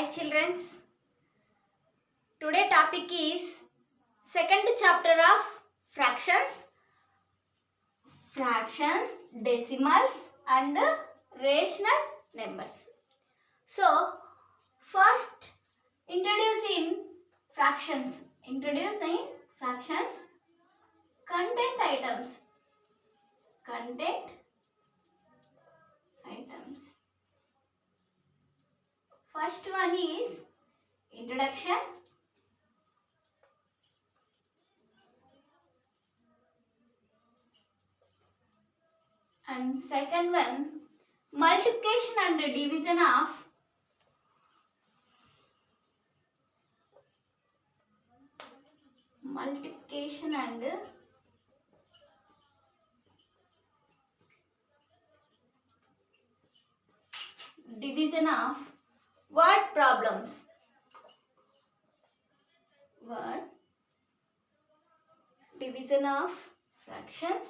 Hi children. Today topic is second chapter of fractions, decimals and rational numbers. So first introducing fractions. Content items. First one is introduction. And second one, multiplication and division of word problems. Division of fractions.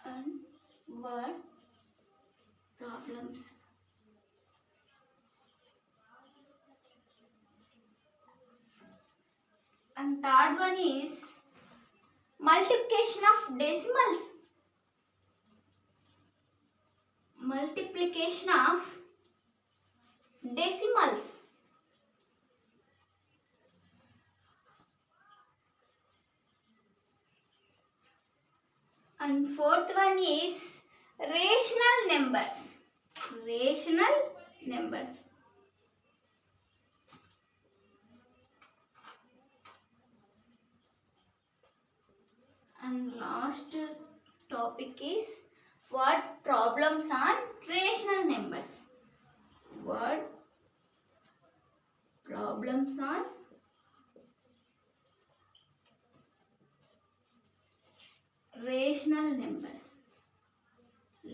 And word problems. And third one is multiplication of decimals. And fourth one is rational numbers. And last topic is word problems on rational numbers.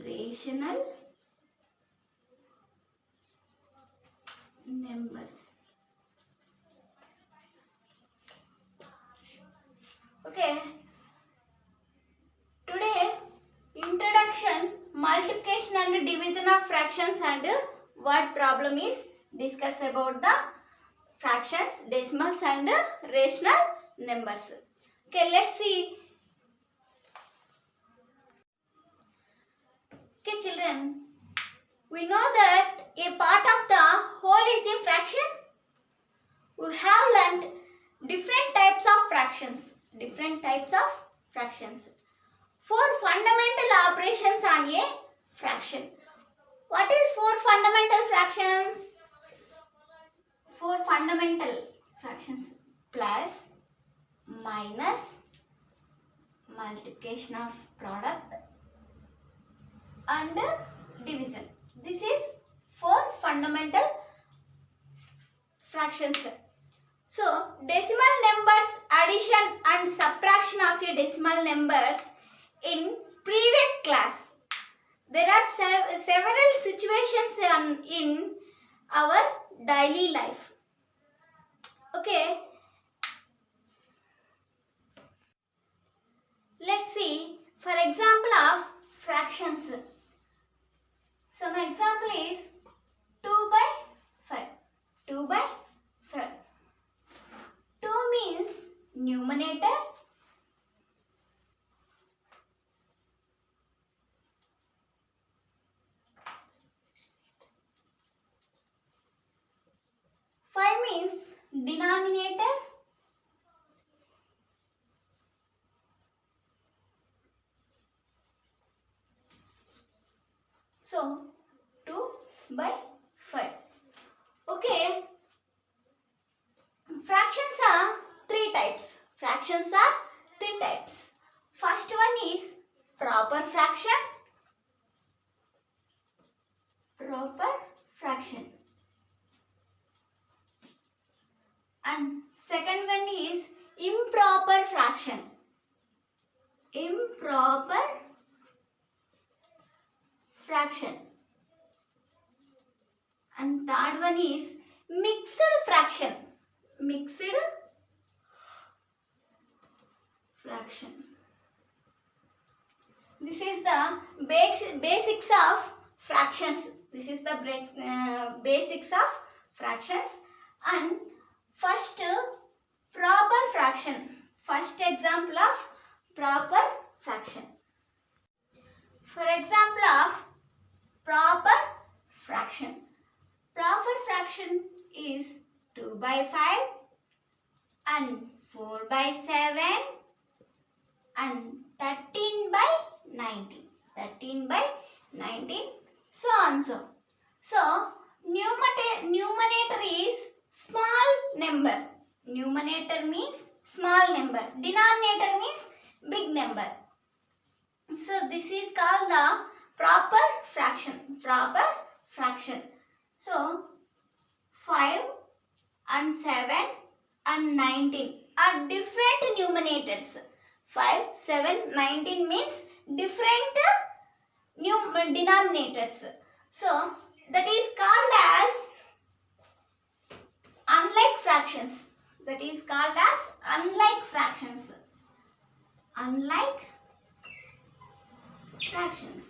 Rational numbers. Okay. Today, introduction, multiplication and division of fractions and word problem is discussed about the fractions, decimals and rational numbers. Okay, let's see. Okay, children, we know that a part of the whole is a fraction. We have learnt different types of fractions. Four fundamental operations on a fraction. What is four fundamental fractions? Four fundamental fractions: plus, minus, multiplication of product and division. This is four fundamental fractions. So, decimal numbers, addition and subtraction of your decimal numbers. In previous class, there are several situations in our daily life. Okay, let's see for example of fractions. Some example is 2 by 5. 2 by 5. 2 means numerator. 5 means denominator. So 2 by 5. Okay. Fractions are three types. First one is proper fraction. And second one is improper fraction. And third one is mixed fraction. This is the basics of fractions. This is the basics of fractions. And first, proper fraction. First example of proper fraction. For example of proper fraction. Proper fraction is 2 by 5 and 4 by 7 and 13 by 19. 13 by 19, so on so. So, numerator is small number. Numerator means small number. Denominator means big number. So, this is called the proper fraction. Proper fraction. So, 5 and 7 and 19 are different numerators. 5, 7, 19 means different denominators. So, that is called as unlike fractions. That is called as unlike fractions. Unlike fractions.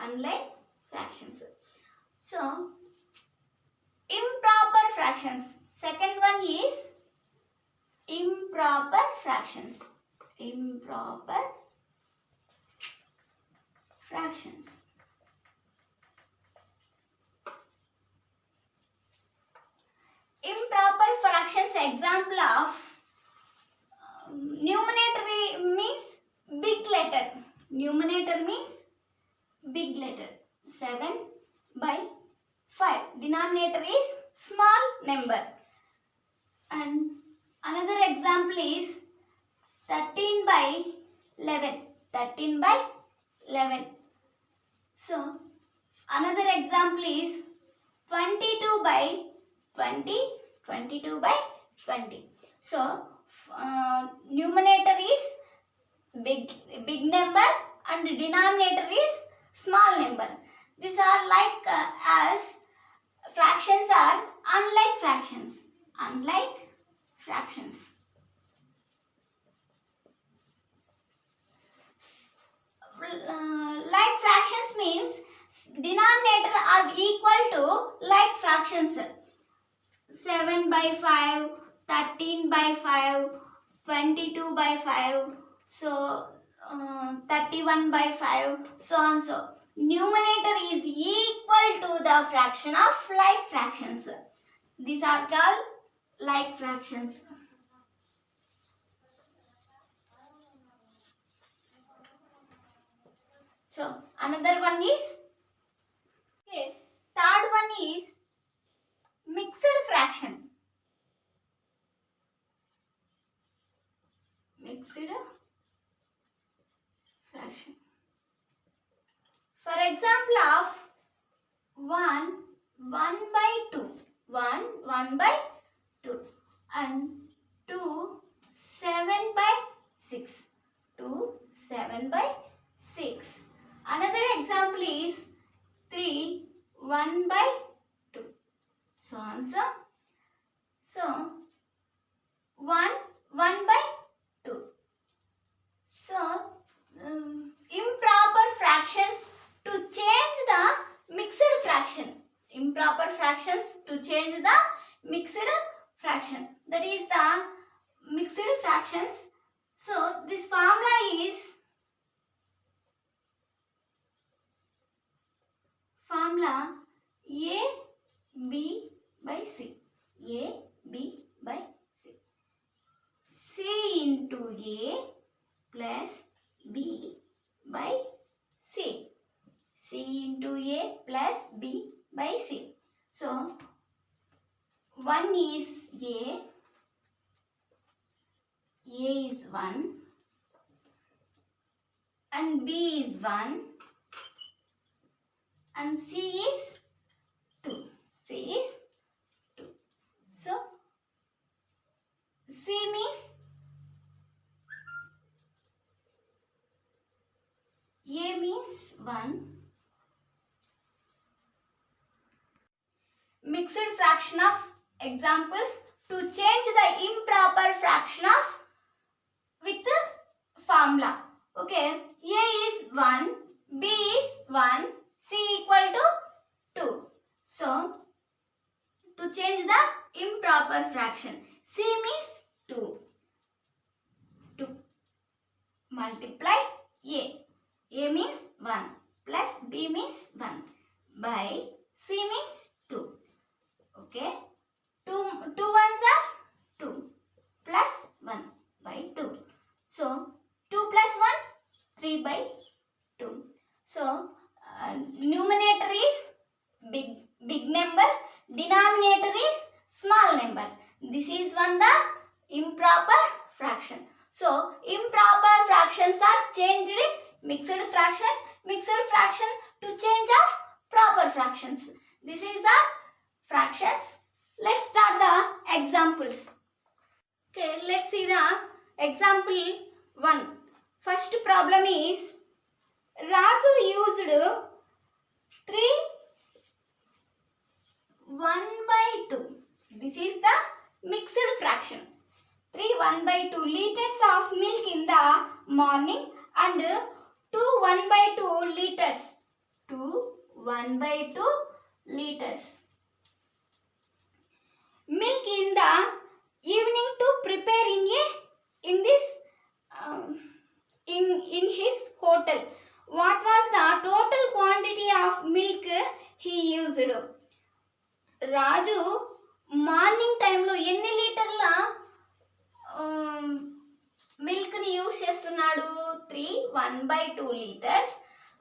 Unlike fractions. So, improper fractions. Second one is improper fractions. Improper fractions. Improper fractions example of numerator means big letter. Numerator means big letter. 7 by 5. Denominator is small number. And another example is 13 by 11. 13 by 11. So, another example is 22 by 20. 22 by 20. So, numerator is big number and denominator is small number. These are like as fractions are unlike fractions. Unlike fractions. Like fractions means denominator are equal to like fractions. 7 by 5, 13 by 5, 22 by 5, so 31 by 5, so on so. Numerator is equal to the fraction of like fractions. These are called like fractions. So, another one is, okay, third one is mixed fraction. Mixed fraction. For example of 1 by 2. 1 by 2. And 2, 7 by 6. 2, 7 by 6. Another example is 3, 1 by 2. So on so. So 1 by 2. So improper fractions to change the mixed fraction. Improper fractions to change the mixed fraction. That is the mixed fractions. So this formula is formula A B by C. A B by C. C into A plus B by C. C into A plus B by C. So 1 is A is 1 and B is 1 and C is 2. C is 2. So, C means A means 1. Mixed fraction of examples to change the improper fraction of with formula. Okay, A is 1, B is 1, C equal to 2. So, to change the improper fraction, C means 2. To multiply A. A means 1 plus B means 1 by C means 2. Okay. 2 ones are 2 plus 1 by 2. So, 2 plus 1, 3 by 2. So, numerator is big number, denominator is small number. This is one the improper fraction. So, improper fractions are changed in mixed fraction to change of proper fractions. This is the fractions. Let's start the examples. Okay, let's see the example 1. First problem is Raju used 3 1 by 2. This is the mixed fraction. 3 1 by 2 liters of milk in the morning and 2 1 by 2 liters. 2 1 by 2 liters. Milk in the evening to prepare in his hotel. What was the total quantity of milk he used? Raju morning టైంలో ఎన్ని లీటర్ల మిల్క్ని use చేస్తున్నాడు? 3 1 by 2 litres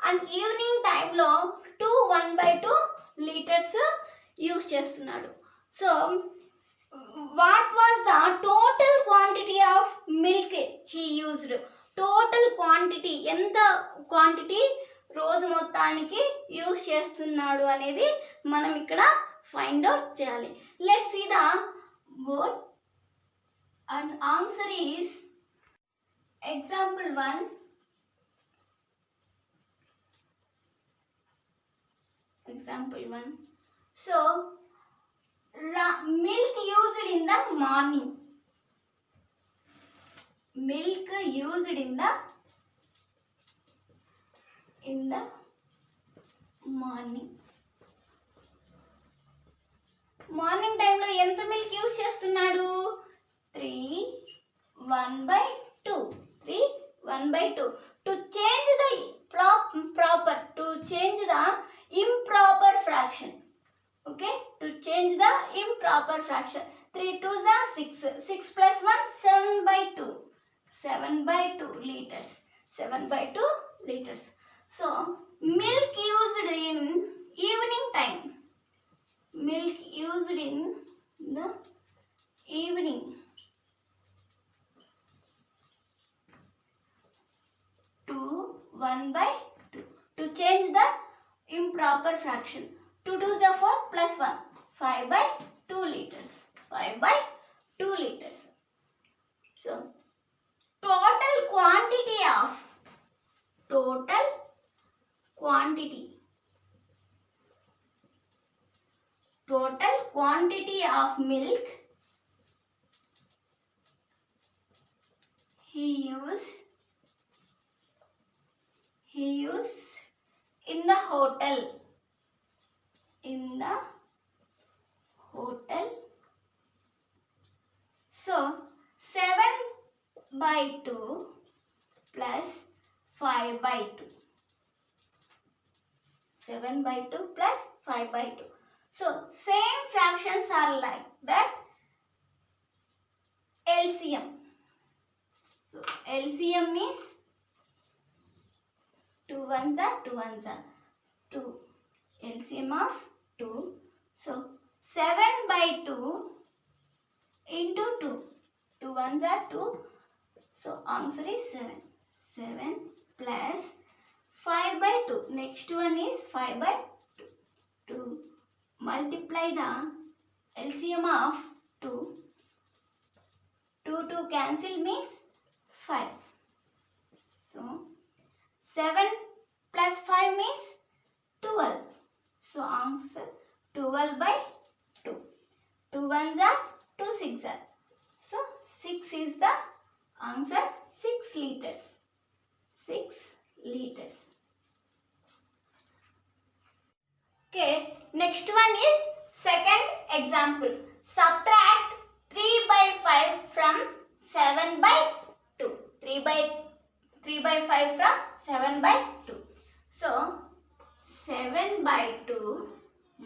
and evening టైంలో 2 1 by 2 litres use చేస్తున్నాడు. So what was the total quantity of milk he used? Total quantity, ఎంత quantity రోజు మొత్తానికి use చేస్తున్నాడు అనేది మనం ఇక్కడ ఫైండ్ అవుట్ చేయాలి. Let's see the word and answer is example 1. Example 1. So, milk used in the morning. Milk used in the morning. Morning టైంలో ఎంత మిల్క్ యూజ్ చేస్తున్నాడు? 3 1 by 2. 3 1 by 2. To change the proper, to change the improper fraction. Okay, to change the improper fraction. 3 2s are 6. 6 plus 1, 7 by 2. 7 by 2 liters. 7 by 2 liters. So, milk used in evening time. Milk used in the evening. 2 1 by 2. To change the improper fraction. 2 2s are 4 plus 1. 5 by 2 liters. 5 by 2 liters. So, total quantity of milk he used in the hotel. So, 7 by 2 plus 5 by 2. 7 by 2 plus 5 by 2. So, same fractions are like that. LCM. So, LCM means 2 ones are 2 ones are 2. LCM of 2. So, 7 by 2 into 2. 2 ones are 2. So, answer is 7. 7 plus 5 by 2. Next one is 5 by 2. To multiply the LCM of 2. 2 cancel means 5. So, 7 plus 5 means 12. So, answer 12 by 2. 2 ones are 2 6 are. So, 6 is the answer. 6 liters. 6 liters. Okay, next one is second example. Subtract 3 by 5 from 7 by 2. 3 by 5 from 7 by 2. So 7 by 2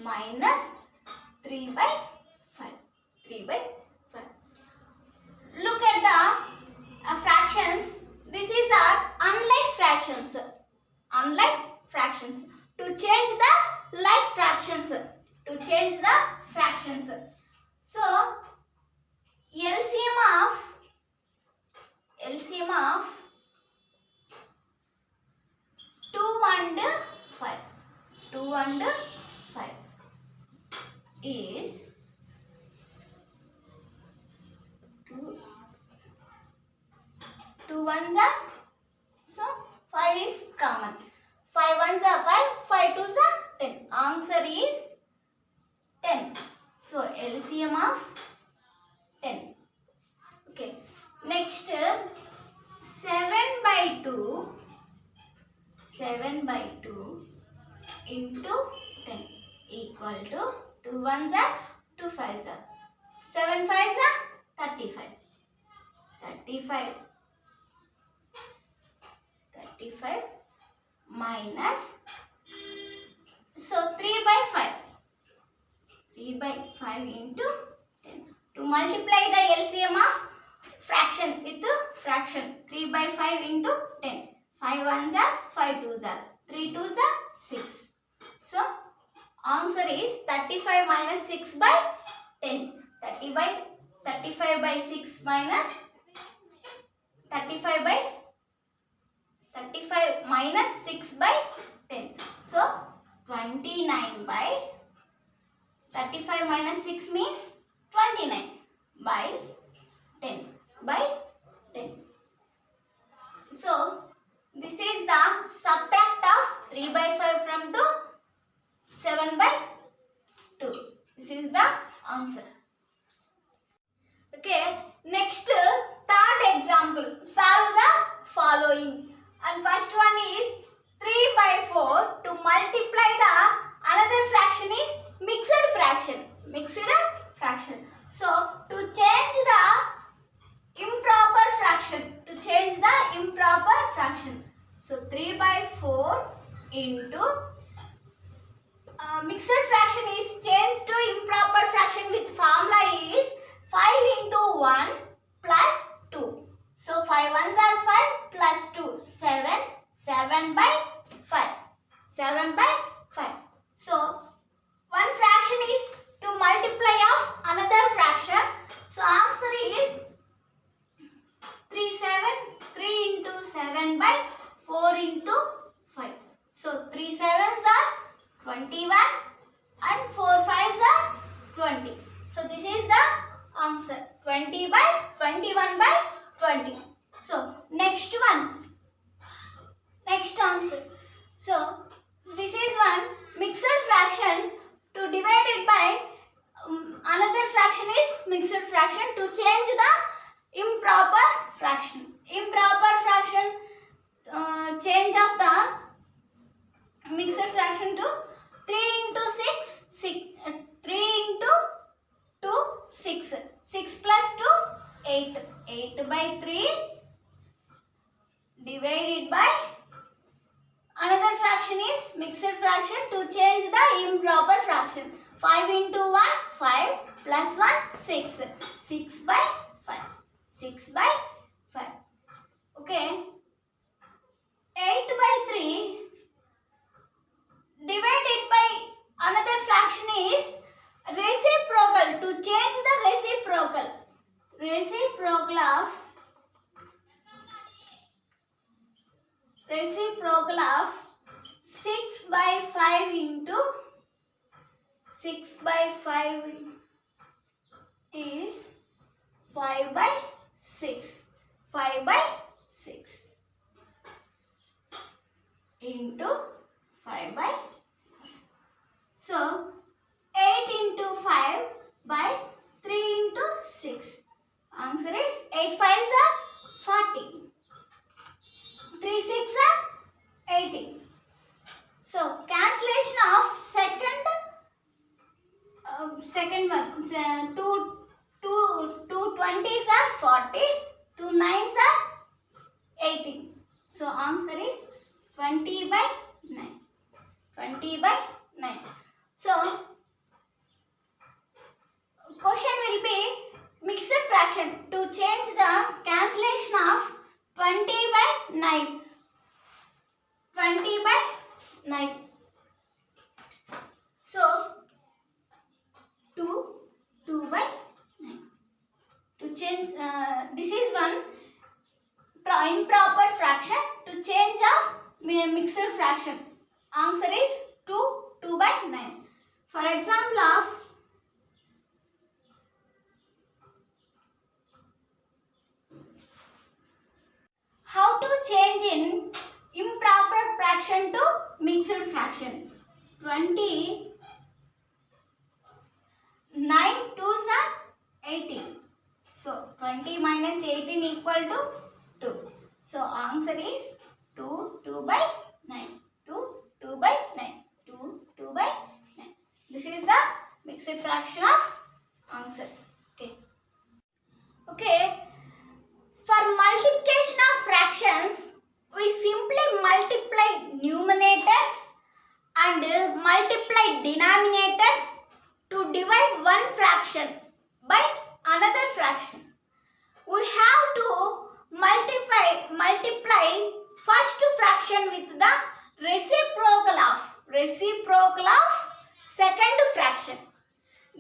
minus 3 by 5. 3 by 5. Look at the fractions. This is our unlike fractions. Unlike fractions. To change the like fractions. To change the fractions. So LCM of 2 and 5. 2 and 5 is 2 ones are, so 5 is common. 5 ones are 5, 5 twos are 10. Answer is 10. So LCM of 10. Okay. Next 7 by 2. 7 by 2 into 10 equal to 2 ones are 2 fives are. 7 fives are 35. 35 minus, so 3 by 5. 3 by 5 into 10. To multiply the LCM of fraction with fraction. 3 by 5 into 10. 5 ones are 5 twos are. 3 twos are 6. So answer is 35 minus 6 by 10. 35 by 6 minus 35 minus 6 by 10. So 29 by 35 minus 6 means 29 by 10 by 10. So this is the subtract of 3 by 5 from 2, 7 by 2. This is the answer. Okay, next third example. Solve the following. And first one is 3 by 4 to multiply the another fraction is mixed fraction. Mixed fraction. So to change the improper fraction. To change the improper fraction. So 3 by 4 into mixed fraction is changed to improper fraction with formula is 5 into 1 plus 2. So 5 ones are 5 plus 2. 7. 7 by 5. 7 by 5. So one fraction is to multiply of another fraction. So answer is 3 into 7 by 4 into 5. So 3 sevens are 21 and 4 fives are 20. So this is the answer. 20 by 21 by 20. So next one. Next answer. So this is one mixed fraction. To divide it by another fraction is mixed fraction. To change the improper fraction. Improper fraction, change of the mixed fraction to 3 into 6, 3 into 2, 6. 6 plus 2, 8. 8 by 3 divided by another fraction is mixed fraction. To change the improper fraction. 5 into 1, 5 plus 1, 6. 6 by 5. 6 by 5. Okay. 8 by 3 divided by another fraction is reciprocal. To change the reciprocal. Reciprocal of 6 by 5 into 6 by 5 is 5 by 6. 5 by 6 into 5 by 6. So 8 into 5 by 3 into 6. Answer is 8 5s are 40. 3 6 40, 2 9s are 18. So answer is 20 by 9. 20 by 9. So question will be mixed fraction to change the cancellation of 20 by 9. 20 by 9. So 2 by 9. To change this is one improper fraction to change of mixed fraction. Answer is 2 by 9. For example of how to change in improper fraction to mixed fraction. 20 9 2s are 18. So 20 minus 18 equal to 2. So answer is 2 by 9. 2 by 9. 2 by 9. This is the mixed fraction of answer. Okay. For multiplication of fractions, we simply multiply numerators and multiply denominators to divide one fraction by another fraction. We have to multiply first fraction with the reciprocal of second fraction.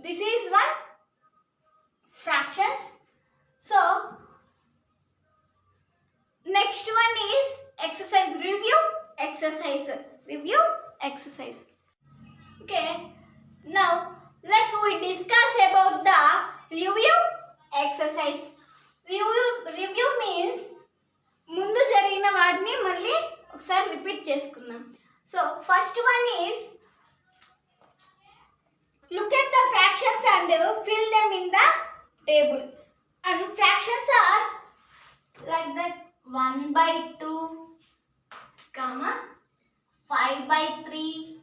This is one fractions. So next one is exercise review exercise. Okay, now we discuss about the review exercise. Review means ముందు జరిగిన వాటిని మళ్ళీ ఒకసారి repeat చేసుకుందాం. So first one is look at the fractions and fill them in the table. And fractions are like that: 1 by 2, 5 by 3,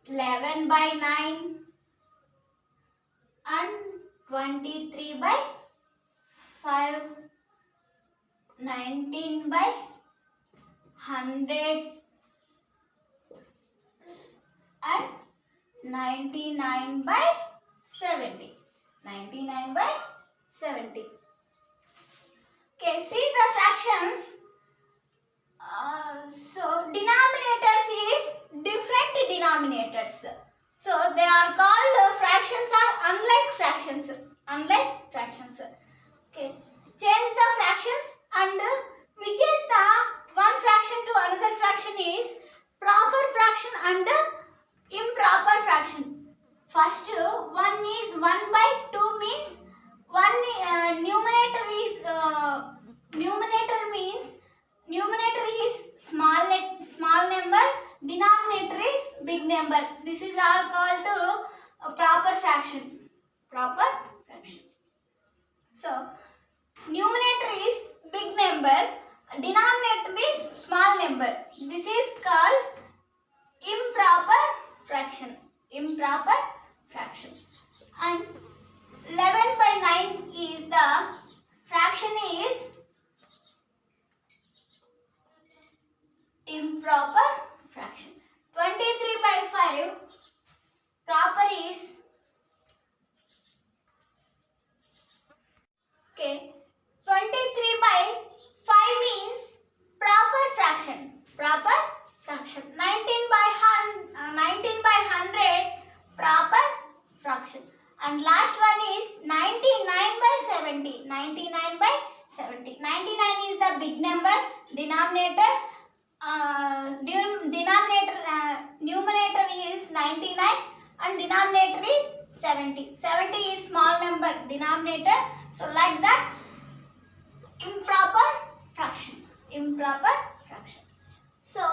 11 by 9 and 23 by 5, 19 by 100 and 99 by 70. 99 by 70. Okay, see the fractions. So denominators is different denominators. So they are called fractions are unlike fractions. Okay, change the fractions and which is the one fraction to another fraction is proper fraction and improper fraction. First one is 1 by 2 means one numerator is small number, denominator is big number. This is all called proper fraction. So numerator is big number, denominator is small number. This is called improper fraction. And 11 by 9 is the fraction is improper fraction. 23 by 5 proper is okay. 23 by 5 means proper fraction. 19 by 100 proper fraction. And last one is 99 by 70. 99 by 70. 99 is the big number. Denominator numerator is 99 and denominator is 70. 70 is small number, denominator. So like that, improper fraction. So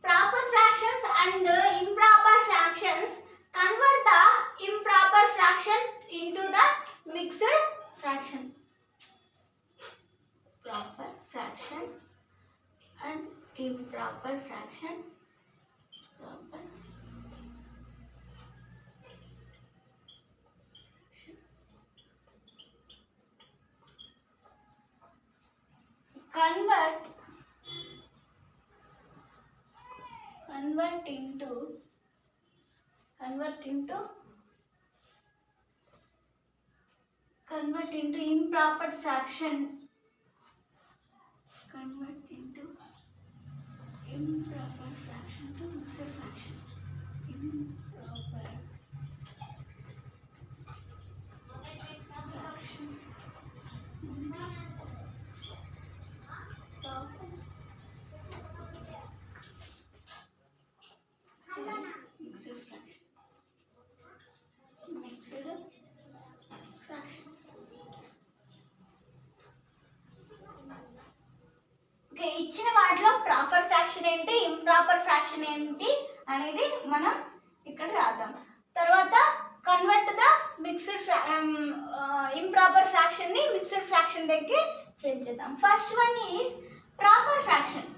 proper fractions and improper fractions convert the improper fraction into the mixed fraction. Proper fraction and improper fraction. convert into improper fraction. Convert into improper fraction to mixed fraction. Improper fraction. Okay, ఇచ్చిన వాటిలో proper fraction ఏంటి, improper fraction ఏంటి అనేది మనం ఇక్కడ రాద్దాం. తర్వాత convert the mixed improper fraction ని మిక్స్డ్ ఫ్రాక్షన్ దగ్గరికి చేంజ్ చేద్దాం. First one is proper fraction.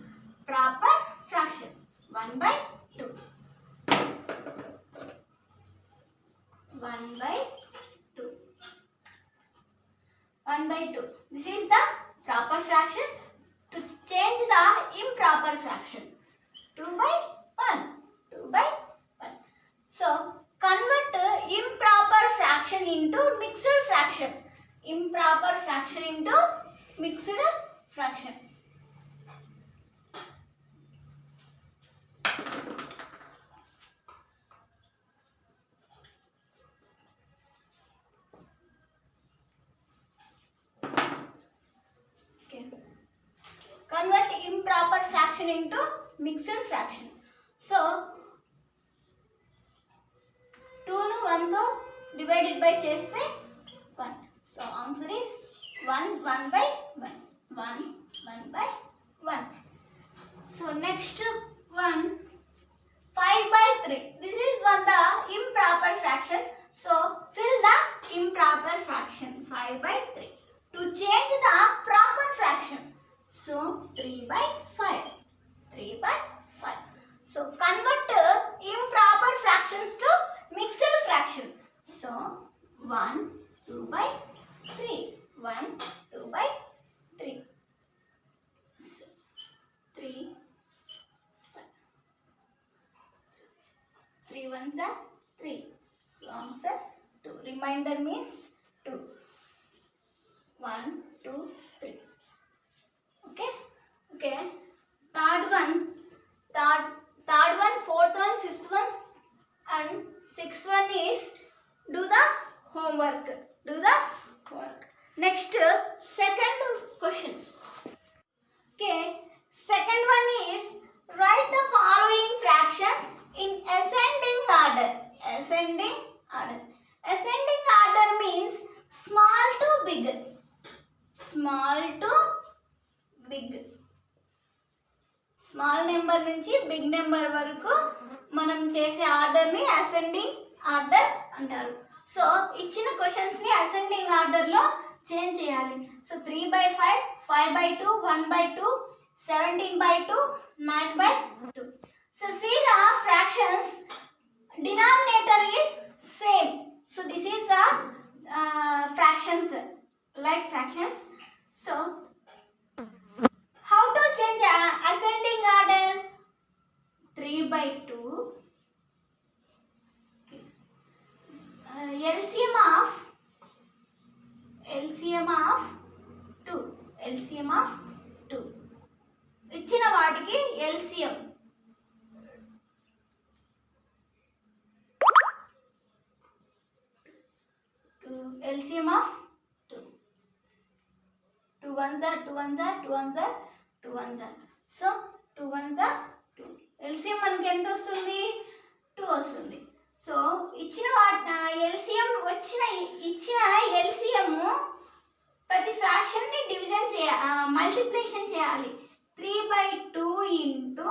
1/2. 1/2. This is the proper fraction. To change the improper fraction, 2/1. So convert improper fraction into mixed fraction. Improper fraction into mixed fraction. Convert improper fraction into mixed fraction. So 2 ను 1 తో divided by చేస్తే 1. So answer is 1/1. 1/1. So next one, 5/3. This is the improper fraction. So fill the improper fraction. 5/3. To change the proper fraction, so 3/5. So convert improper fractions to mixed fraction. So 1 2/3. 1 2/3. So 3 1s are 3. So answer 2. Remainder means 2. 1 2 3. Okay. Third one, fourth one, fifth one and sixth one is do the homework. Next, second question. Okay, second one is write the following fractions in ascending order. Ascending order means small to big. Small number నుంచి big number వరకు మనం చేసే ఆర్డర్ని ascending order అంటారు. So ఇచ్చిన క్వశ్చన్స్ని ascending ఆర్డర్లో change చేయాలి. So 3/5, 5/2, 1/2, 17/2, 9/2. So see the fractions, denominator is same. So this is the fractions, like fractions. So how to change ascending order? 3/2. Okay. LCM of 2. ఇచ్చిన వాటికి LCM. LCM of 2. 2 1s are 2 1s are 2 1s are 2 1s are. So 2 1s are 2. LCM మనకి ఎంత వస్తుంది? 2 వస్తుంది. So ఇచ్చిన LCM ఇచ్చిన LCM ప్రతి fraction ని డివిజన్ మల్టిప్లికేషన్ చేయాలి. 3/2 into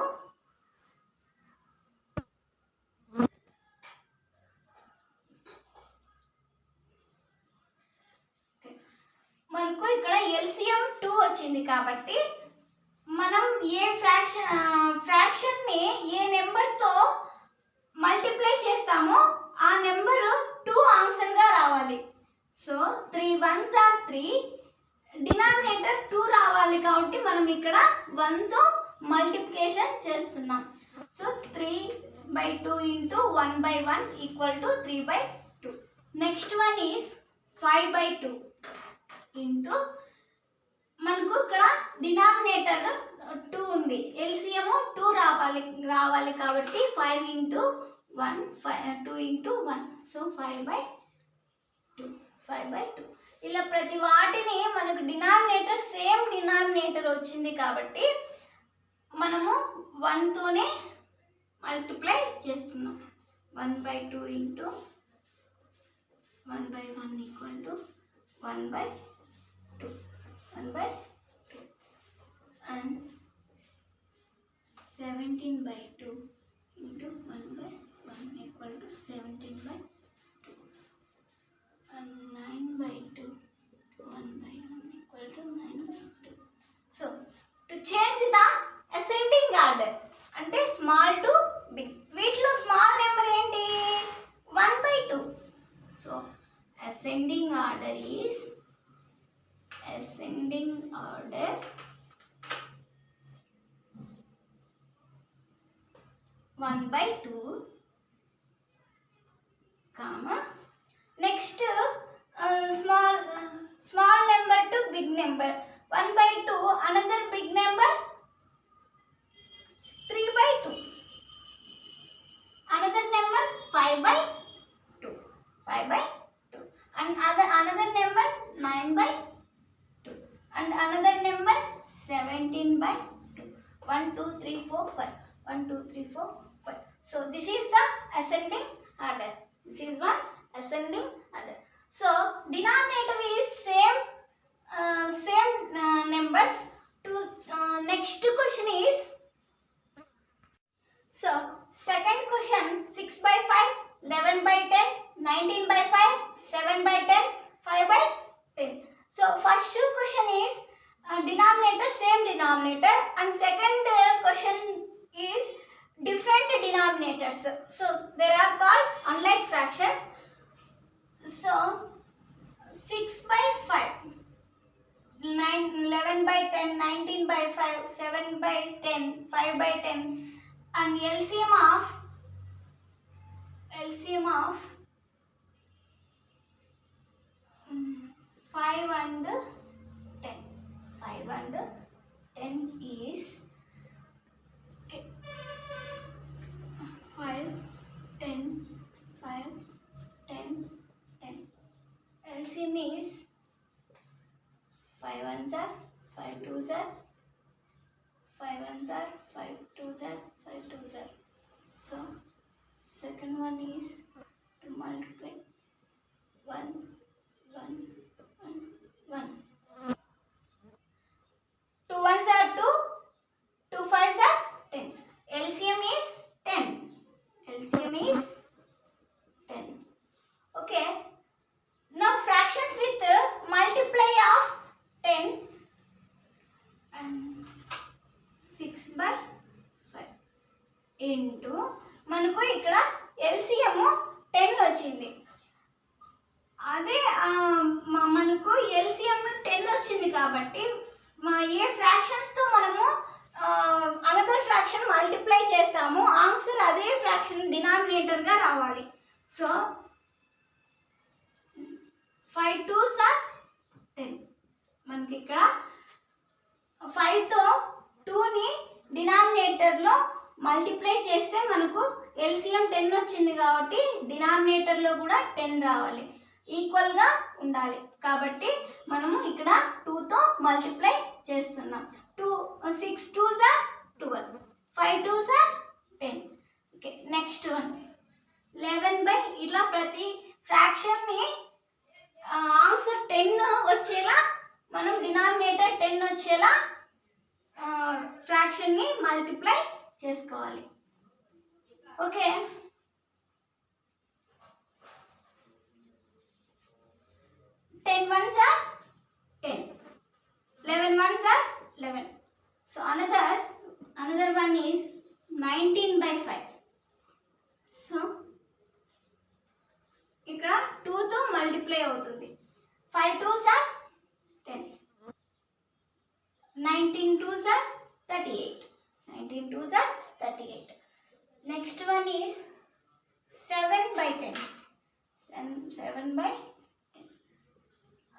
మనకు ఇక్కడ LCM 2 వచ్చింది కాబట్టి మనం ఏ ఫ్రాక్షన్ ని ఏ నెంబర్ తో మల్టిప్లై చేస్తామో ఆ నెంబర్ 2 ఆన్సర్ గా రావాలి. సో 3 1s are 3, డినామినేటర్ 2 రావాలి కాబట్టి మనం ఇక్కడ 1తో మల్టిప్లికేషన్ చేస్తున్నాం. So 3/2 into 1/1 equal to 3/2. Next one is 5/2 into మనకు ఇక్కడ డినామినేటర్ 2 ఉంది, ఎల్సిఎం 2 రావాలి కాబట్టి 5 ఇంటూ 1 2 ఇంటూ 1, సో 5/2. ఇలా ప్రతి వాటిని మనకు డినామినేటర్ సేమ్ డినామినేటర్ వచ్చింది కాబట్టి మనము 1తోనే మల్టిప్లై చేస్తున్నాం. 1/2 into 1/1 equal to 1/2 and 17/2 into 1/1 equal to 17/2 and 9/2 1/1 equal to 9/2. So to change the ascending order అంటే స్మాల్ టు బిగ్, వీటిలో స్మాల్ నెంబర్ ఏంటి 1/2. So ascending order 1/2, comma next small number to big number 1/2, another big number 3/2, another number 5/2 and another number 9/2 and another number 17/2. 1 2 3 4 5 1 2 3 4 5. So this is the ascending order. This is one ascending order. So denominator is same numbers. To next question is, so second question 6/5 11/10 19/5 7/10 5/10. So first question is denominator same denominator and second question is different denominators. So they are called unlike fractions. So 6/5 11/10 19/5 7/10 5/10 and LCM of 5 and 10 is 5 10 5 10 10. LCM is 5 1s are 5 2s are 5 1s are 5 2s are 5 2s are. So second one is to multiply 1 1 1 1. 2 1s are 2, 2 5s are 10. LCM is 10. Okay. Now fractions with multiply of 10 and 6/5 into మనకు ఇక్కడ LCM 10 వచ్చింది. అదే మనకు LCM 10 వచ్చింది కాబట్టి ఏ fractions తో మనము another fraction multiply చేస్తాము, ఆన్సర్ అదే ఫ్రాక్షన్ డినామినేటర్ గా రావాలి. So 5 2s are 10. మనకి ఇక్కడ 5తో 2ని డినామినేటర్లో మల్టిప్లై చేస్తే మనకు LCM 10 వచ్చింది కాబట్టి డినామినేటర్లో కూడా 10 రావాలి, ఈక్వల్గా ఉండాలి. కాబట్టి మనము ఇక్కడ 2తో మల్టిప్లై చేస్తున్నాం. 6 2s are 12 5 2s are 10. Okay, next one 11 ఇట్లా ప్రతి ఫ్రాక్షన్ని ఆన్సర్ 10 వచ్చేలా మనం డినామినేటర్ 10 వచ్చేలా ఫ్రాక్షన్ని మల్టిప్లై చేసుకోవాలి. Okay, 10 1s are 10, 11 1s are 11. So another one is 19/5. So ఇక్కడ 2తో మల్టిప్లై అవుతుంది. 5 2s are 10, 19 twos are 38. 19 twos are 38. Next one is 7 by 10. 7 by 10.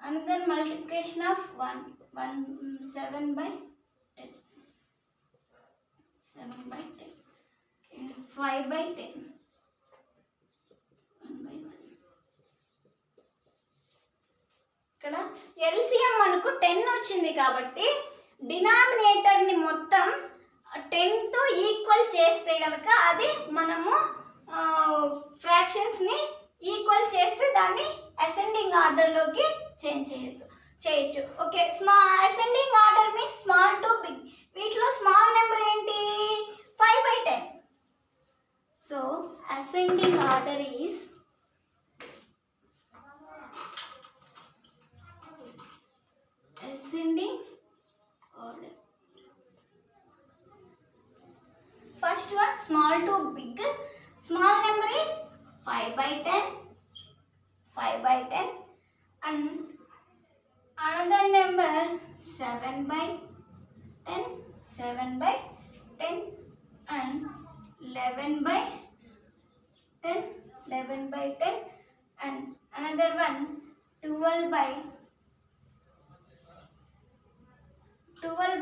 Another multiplication of 7 by 10. 7 by 10. Okay. 5 by 10. 1 by 1. ఇక్కడ LCM మనకు 10 వచ్చింది కాబట్టి denominator ని మొత్తం 10 తో ఈక్వల్ చేస్తే గనక అది మనము ఫ్రాక్షన్స్ ని ఈక్వల్ చేస్తే దాన్ని అసెండింగ్ ఆర్డర్ లోకి చేంజ్ చేయొచ్చు. Okay, ascending order means small to big. వీటిలో స్మాల్ నెంబర్ ఏంటి? 5 by 10. So ascending order is ascending order. First one small to big. Small number is 5 by 10. 5 by 10. And another number 7 by 10. 7 by 10. And 11 by 10. 11 by 10. And another one 12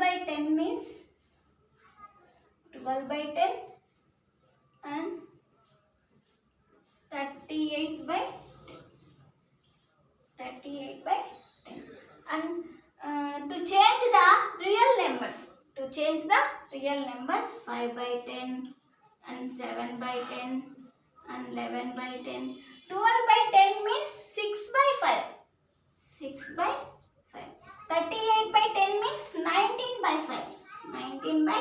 by 10 means 12 by 10 and 38 by 10. 38 by 10. And to change the real numbers, 5 by 10 and 7 by 10 and 11 by 10. 12 by 10 means 6 by 5. 6 by 5. 38 by 10 means 19 by 5. 19 by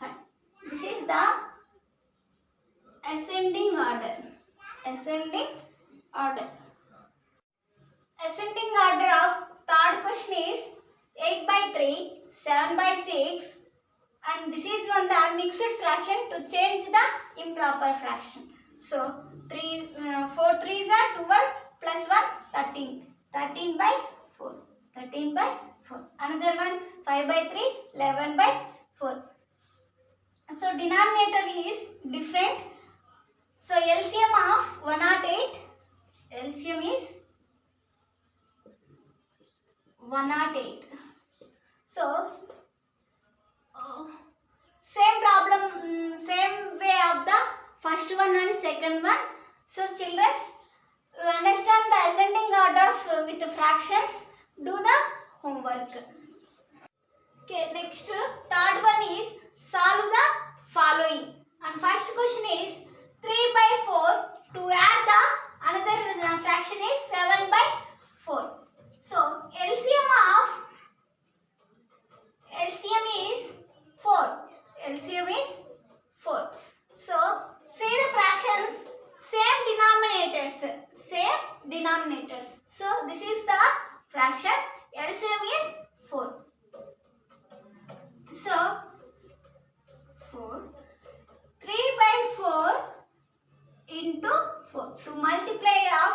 5. This is the ascending order. Ascending order. Ascending order of third question is 8 by 3, 7 by 6, and this is one the mixed fraction to change the improper fraction. So 4 3s are 12 plus 1 13. 13 by 4. 13 by 4. Another one 5 by 3, 11 by 4. So denominator is different. So LCM of 108. LCM is 108. So same problem, same way of the first one and second one. So children, you understand the ascending order with the fractions. Do the homework. Okay, next third one is solve the following. And first question is 3 by 4. To add the another fraction is 7 by 4. So LCM is 4. LCM is 4. So see the fractions, same denominators. So this is the fraction. LCM is 4. So 4. 3 by 4 into 4. To multiply of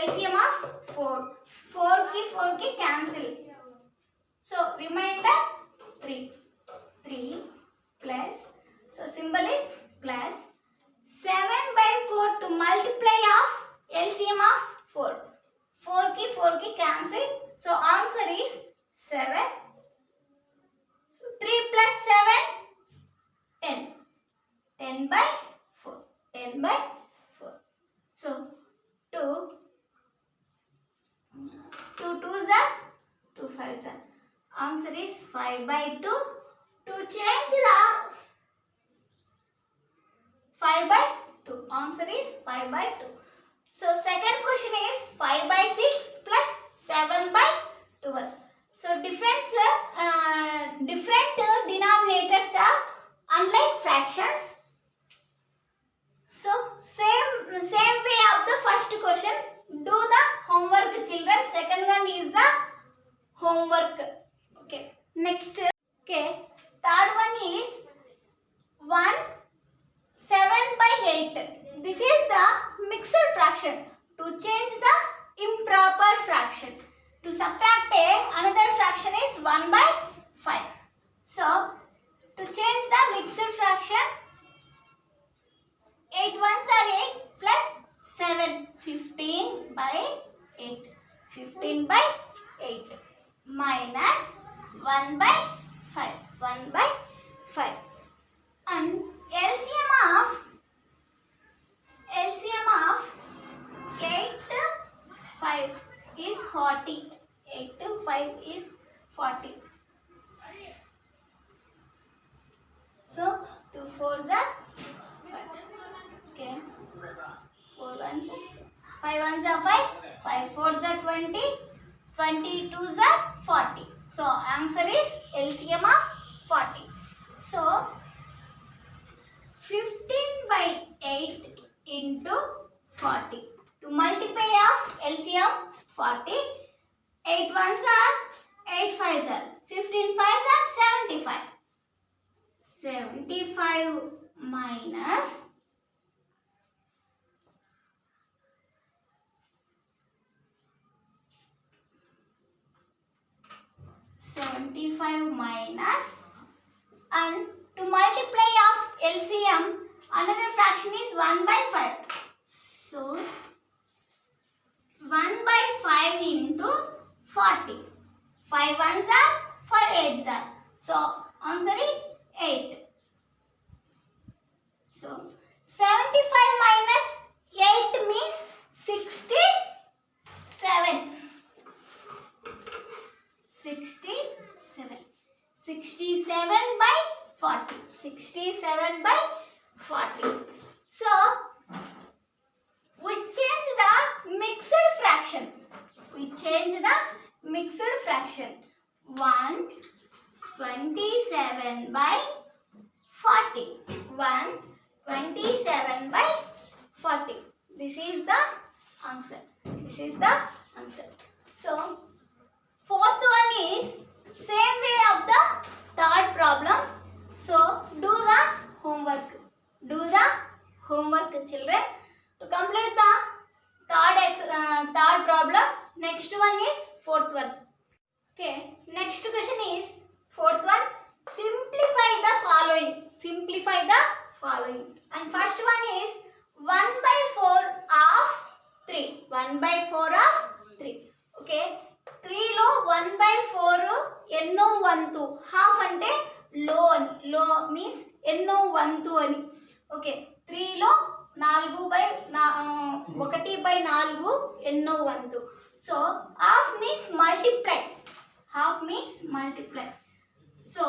LCM of 4. 4 ki cancel. So remainder 3. 3 plus. So symbol is plus. 7 by 4 to multiply of LCM of 4. 4 ki cancel. So answer is 7. So 3 plus 7, 10. 10 by 4. 10 by 4. So 2 2s are 2 5s are. Answer is 5 by 2. To change the 5 by 2. Answer is 5 by 2. So second question is 5 by 6 plus 7 by 12. So different denominators are unlike fractions. So same way of the first question. Do the homework, children. Second one is the homework. Okay. Next. Okay. Third one is 7 by 8. This is the mixed fraction. To change the improper fraction. To subtract another fraction is 1 by 5. So, to change the mixed fraction, 8 ones are 8 plus 7, 15 by 8. 15 by 8 minus 1 by 5. 1 by 5. And LCM of 8 to 5 is 40. 8 to 5 is 40. So 2 4s are 5. Okay. 4 ones are 5 ones are 5. 5 4s are 20. 22s are 40. So answer is LCM of 40. So 15 by 8 into 40. To multiply of LCM 40. 8 ones are 8 fives are 15 fives are 75. 75 minus 75 minus, and to multiply of LCM another fraction is 1 by 5. So 1 by 5 into 40. 5 ones are 5 eights are. So answer is 8. So 75 minus 8 means 67. 67. 67 by 40. 67 by 40. So we change the mixed fraction. We change the mixed fraction. 127 by 40. 127 by 40. This is the answer. This is the answer. So fourth one is same way of the third problem. So do the homework. Do the homework, children. To complete the third problem, next one is fourth one. Okay, next question is fourth one. Simplify the following. Simplify the following. And first one is 1 by 4 of 3. 1 by 4 of 3. Okay. 3 లో 1 by 4 ఎన్నో వంతు. Half అంటే లో అని. లో means ఎన్నో వంతు అని. ఓకే. 3 లో 1 by 4 ఎన్నో వంతు. So half means multiply. Half means multiply. So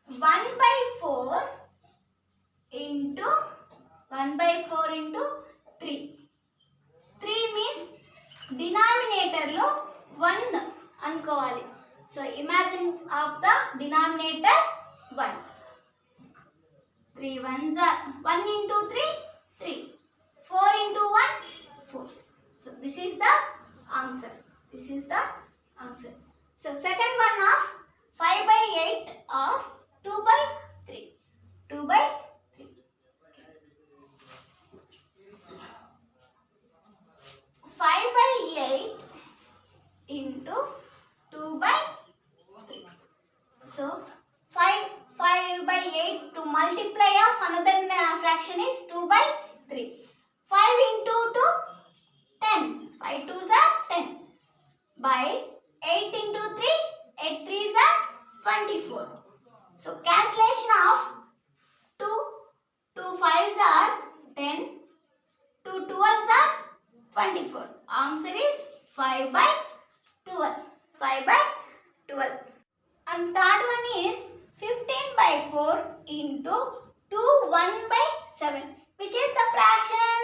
1 by 4 into 3. 3 means denominator lo 1 అనుకోవాలి. So imagine of the denominator 1. 3 ones are 1 into 3 3. 4 into 1 4. So this is the answer. This is the answer. So second one of 5 by 8 of 2 by 3. 2 by 3. Okay. 5 by 8 into 2 by 3. So 5 by 8 to multiply of another fraction is 2 by 3. 5 into 2 10. 5 2s are 10 by 8 into 3, 8 3s are 24. So cancellation of 2 5s are 10, 2 12s are 24. Answer is 5 by 12. 5 by 12. And third one is 15 by 4 into 2 1 by 7. Which is the fraction?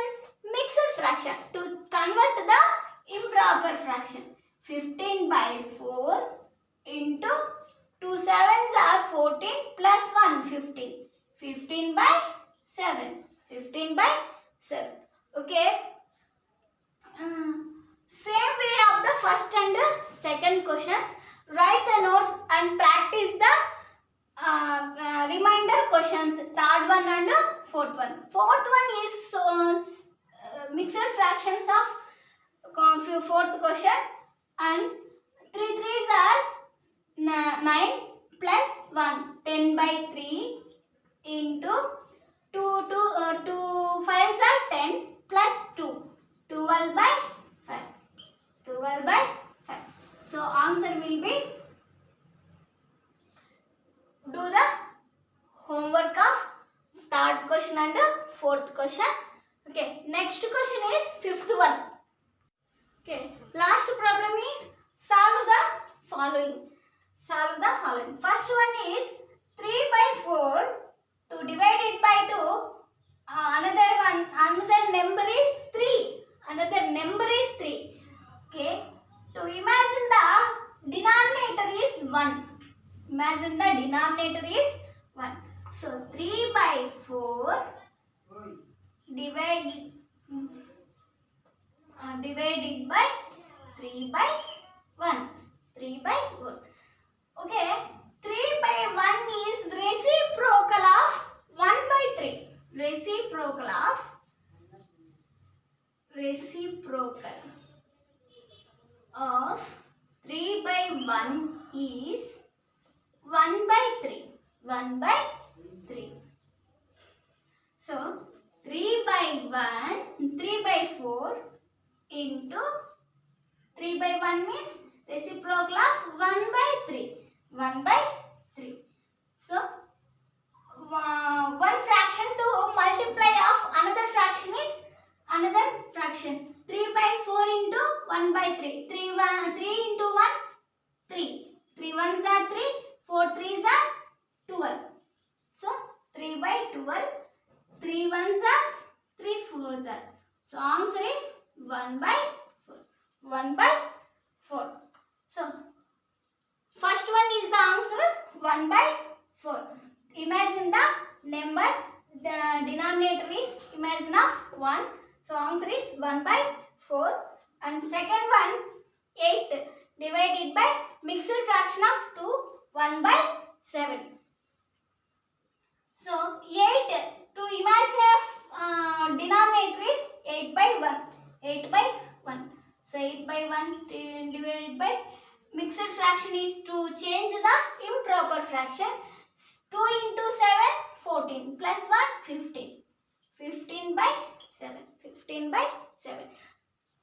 Mixed fraction. To convert the improper fraction. 15 by 4 into 2 7s are 14 plus 1 15. 15 by 7. 15 by 7. Okay. Same way of the first and second questions. Write the notes and practice the reminder questions. Third one and fourth one. Fourth one is mixed fractions of fourth question. And 3 3s are 9 plus 1, 10 by 3 into 2 5s are 10 plus 2, 12 by 5. 12 by 5. So answer will be, do the homework of third question and fourth question. Okay, next question is fifth one. Okay, last problem is solve the following. Solve the following. First one is 3 by 4 to divide it by 2. Another number is 3. Another number is 3. Okay, to imagine the denominator is 1. Imagine the denominator is 1. So 3 by 4 divided by 3 by 1. 3 by 1. Okay, 3 by 1 is reciprocal of 1 by 3. Reciprocal of 3 by 1 is 1 by 3. 1 by 3. So 3 by 4 into 3 by 1 means reciprocal of 1 by 3. 1 by 3. So one fraction to multiply of another fraction is another fraction. 3 by 4 into 1 by 3. 3 into 1, 3. 3 ones are 3. 4 threes are 12. So 3 by 12. 3 ones are 3 fours are. So answer is 1 by 4. 1 by 4. So first one is the answer 1 by 4. Imagine the number, the denominator is imagine of 1. So answer is 1 by 4. And second one 8 divided by mixed fraction of 2, 1 by 7. So 8 to imagine denominator is 8 by 1. 8 by 1. So 8 by 1 divided by mixed fraction is to change the improper fraction. 2 into 7, 14 plus 1, 15. 15 by 7. 15 by 7.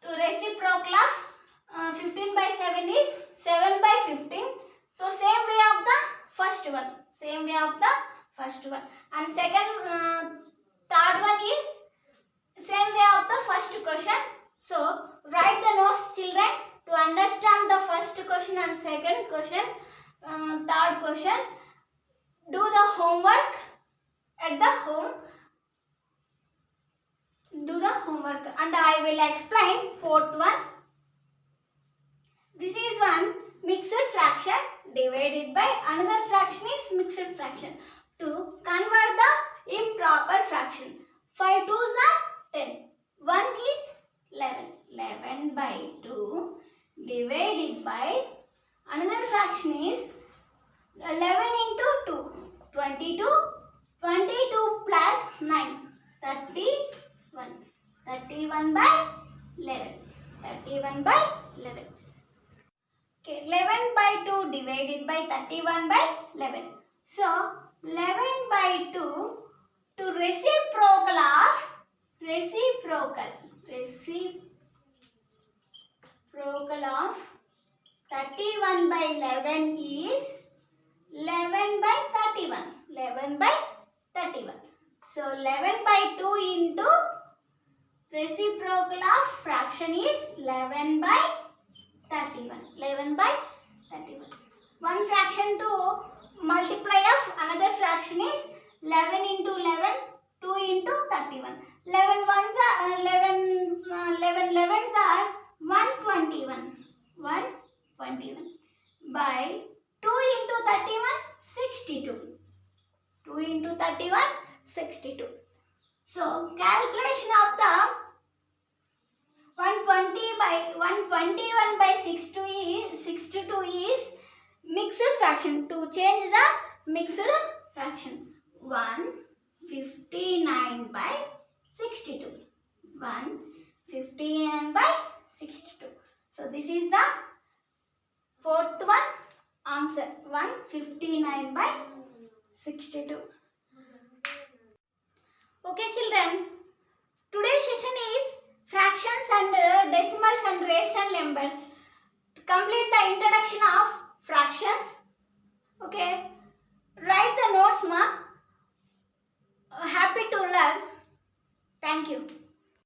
To reciprocal of 15 by 7 is 7 by 15. So same way of the first one. Same way of the first one. And second, third one is same way of the first question. So write the notes, children, to understand the first question and second question, third question. Do the homework at the home. Do the homework and I will explain fourth one. This is one mixed fraction divided by another fraction is mixed fraction. To convert the improper fraction. 5 2s are 10. 1 is 11. 11 by 2 divided by another fraction is 11 into 2. 22. 22 plus 9. 31. 31 by 11. 31 by 11. Okay, 11 by 2 divided by 31 by 11. So 11 by 2 to reciprocal of 31 by 11 is 11 by 31. 11 by 31. So 11 by 2 into reciprocal of fraction is 11 by 31. 11 by 31. One fraction to multiply of another fraction is 11 into 11, 2 into 31. 11 ones are 11 11s are 121. 121 by 2 into 31, 62. 2 into 31, 62. So calculation of the 121 by 62 is mixed fraction. To change the mixed fraction, 159 by 62. 159 by 62. So this is the fourth one answer. by 62. Okay children, today's session is fractions and decimals and rational numbers. To complete the introduction of fractions, okay, write the notes ma. Happy to learn. Thank you.